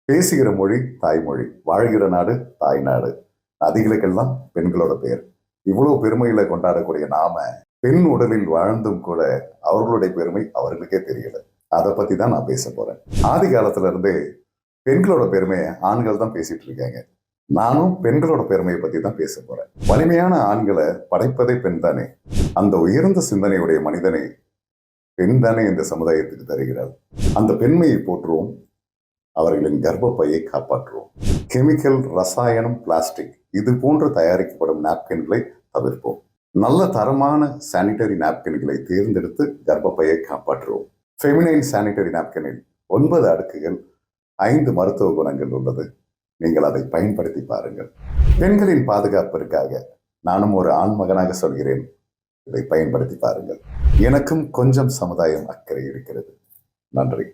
பேசுகிற மொழி தாய்மொழி, வாழ்கிற நாடு தாய்நாடு. நதிகளுக்கெல்லாம் பெண்களோட பெயர். இவ்வளவு பெருமைகளை கொண்டாடக்கூடிய நாம பெண் உடலில் வாழ்ந்தும் கூட அவர்களுடைய பெருமை அவர்களுக்கே தெரியல. அதை பத்தி தான் நான் பேச போறேன். ஆதி காலத்துல இருந்தே பெண்களோட பெருமையை ஆண்கள் தான் பேசிட்டு இருக்காங்க. நானும் பெண்களோட பெருமையை பத்தி தான் பேச போறேன். வலிமையான ஆண்களை படைப்பதே பெண் தானே. அந்த உயர்ந்த சிந்தனையுடைய மனிதனை பெண் தானே இந்த சமுதாயத்துக்கு தருகிறாள். அந்த பெண்மையை போற்றுவோம், அவர்களின் கர்ப்பப்பையை காப்பாற்றுவோம். கெமிக்கல், ரசாயனம், பிளாஸ்டிக் இது போன்று தயாரிக்கப்படும் நாப்கின்களை தவிர்ப்போம். நல்ல தரமான சானிட்டரி நாப்கின்களை தேர்ந்தெடுத்து கர்ப்பப்பையை காப்பாற்றுவோம். ஃபெமினைன் சானிட்டரி நாப்கினில் 9 அடுக்குகள், 5 மருத்துவ குணங்கள் உள்ளது. நீங்கள் அதை பயன்படுத்தி பாருங்கள். பெண்களின் பாதுகாப்பிற்காக நானும் ஒரு ஆண் மகனாக சொல்கிறேன், இதை பயன்படுத்தி பாருங்கள். எனக்கும் கொஞ்சம் சமுதாயம் அக்கறை இருக்கிறது. நன்றி.